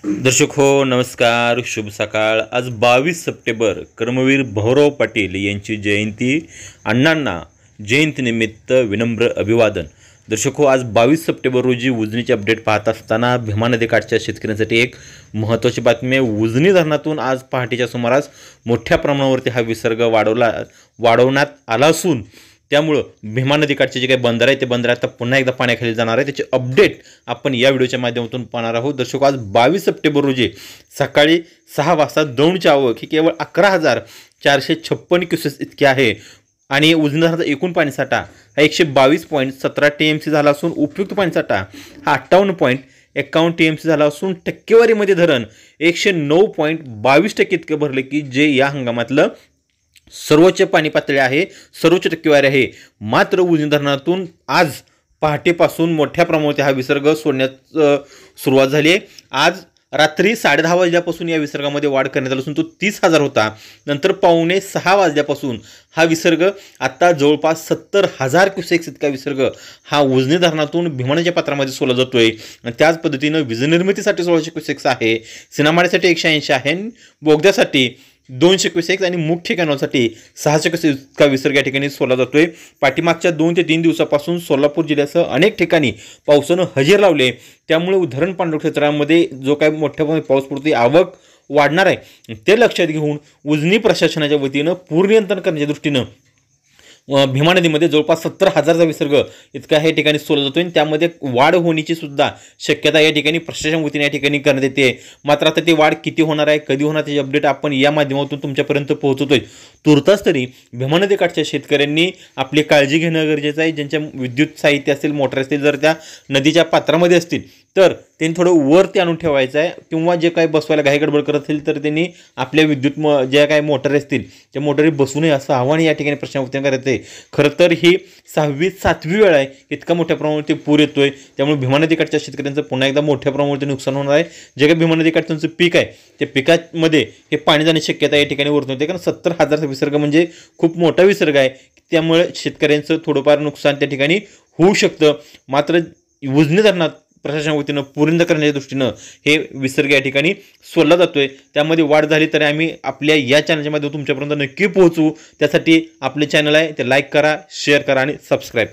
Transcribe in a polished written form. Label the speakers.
Speaker 1: दर्शक हो नमस्कार, शुभ सकाळ। आज 22 सप्टेंबर कर्मवीर भाऊराव पाटील यांची जयंती। अण्णांना जयंतीनिमित्त विनम्र अभिवादन। दर्शक हो, आज 22 सप्टेंबर रोजी उजनीचे अपडेट पाहत असताना भीमा नदीकाठच्या शेतकऱ्यांसाठी एक महत्त्वाची बातमी आहे। उजनी धरणातून आज पहाटेच्या सुमारास मोठ्या प्रमाणावरती हा विसर्ग वाढवण्यात आला असून त्यामुळे भीमा नदीकाठचे जे काही बंदर आहे ते बंदर आता पुन्हा एकदा पाण्याखाली जाणार आहे। त्याचे अपडेट आपण या व्हिडिओच्या माध्यमातून पाहणार आहोत। दर्शक, आज 22 सप्टेंबर रोजी सकाळी 6 वाजता दौंडची आवक ही केवळ 11,456 क्युसेस इतकी आहे आणि उजनी धरणाचा एकूण पाणीसाठा हा 122.17 TMC झाला असून उपयुक्त पाणीसाठा हा 58.51 TMC झाला असून टक्केवारीमध्ये धरण 109.22% इतके भरले की जे या हंगामातलं सर्वोच्च पाणी पातळी आहे, सर्वोच्च टक्केवारी आहे। मात्र उजनी धरणातून आज पहाटेपासून मोठ्या प्रमाणात हा विसर्ग सोडण्यास सुरुवात झाली आहे। आज रात्री 10:30 वाजल्यापासून या विसर्गामध्ये वाढ करण्यात आली असून तो 30,000 होता। नंतर 5:45 वाजल्यापासून हा विसर्ग आता जवळपास 70,000 क्युसेक्स इतका विसर्ग हा उजनी धरणातून भीमा नदीच्या पात्रामध्ये सोडला जातोय। आणि त्याच पद्धतीनं वीज निर्मितीसाठी 1600 क्युसेक्स आहे, सिनेमाड्यासाठी 180 आहे, बोगद्यासाठी 200 क्युसेक्स आणि मुख्य कॅनॉलसाठी 600 क्युसेक्स इतका विसर्ग या ठिकाणी सोडला जातोय। पाठीमागच्या 2 ते 3 दिवसापासून सोलापूर जिल्ह्यासह अनेक ठिकाणी पावसानं हजेर लावले, त्यामुळे धरण पाणलोट क्षेत्रामध्ये जो काही मोठ्या प्रमाणात पाऊस पडतो आवक वाढणार आहे ते लक्षात घेऊन उजनी प्रशासनाच्या वतीनं पूर नियंत्रण करण्याच्या दृष्टीनं भीमा नदीमध्ये जवळपास 70,000चा विसर्ग इतका या ठिकाणी सोडला जातो आणि त्यामध्ये वाढ होण्याची सुद्धा शक्यता या ठिकाणी प्रशासन वतीने या ठिकाणी करण्यात येते। मात्र आता ती वाढ किती होणार आहे, कधी होणार त्याची अपडेट आपण या माध्यमातून तुमच्यापर्यंत पोहोचवतोय। तुर्तास तरी भीमा नदीकाठच्या शेतकऱ्यांनी आपली काळजी घेणं गरजेचं आहे। ज्यांच्या विद्युत साहित्य असेल, मोटर असतील, जर त्या नदीच्या पात्रामध्ये असतील तर त्यांनी थोडं वरती आणून ठेवायचं आहे किंवा जे काही बसवायला घाई गडबड करत असेल तर त्यांनी आपल्या विद्युत ज्या काही मोटर असतील त्या मोटरी बसू नये असं आव्हान या ठिकाणी प्रशासन करायचं आहे। खरं तर ही 6वी-7वी वेळ आहे इतका मोठ्या प्रमाणावरती पूर येतोय, त्यामुळे भीमा नदीकाठच्या शेतकऱ्यांचं पुन्हा एकदा मोठ्या प्रमाणावरती नुकसान होणार आहे। जे काही भीमा नदीकाठचं पीक आहे त्या पिकामध्ये हे पाणी जाण्याची शक्यता या ठिकाणी वर्तवते होते, कारण 70,000चा विसर्ग म्हणजे खूप मोठा विसर्ग आहे, त्यामुळे शेतकऱ्यांचं थोडंफार नुकसान त्या ठिकाणी होऊ शकतं। मात्र उजनी धरणात प्रशासनाच्या वतीनं पुरिंद करण्याच्या दृष्टीनं हे विसर्ग या ठिकाणी सोडला जातोय। त्यामध्ये वाढ झाली तरी आम्ही आपल्या या चॅनलच्या माध्यमातून तुमच्यापर्यंत नक्की पोहोचू। त्यासाठी आपले चॅनल आहे ते लाईक करा, शेअर करा आणि सबस्क्राईब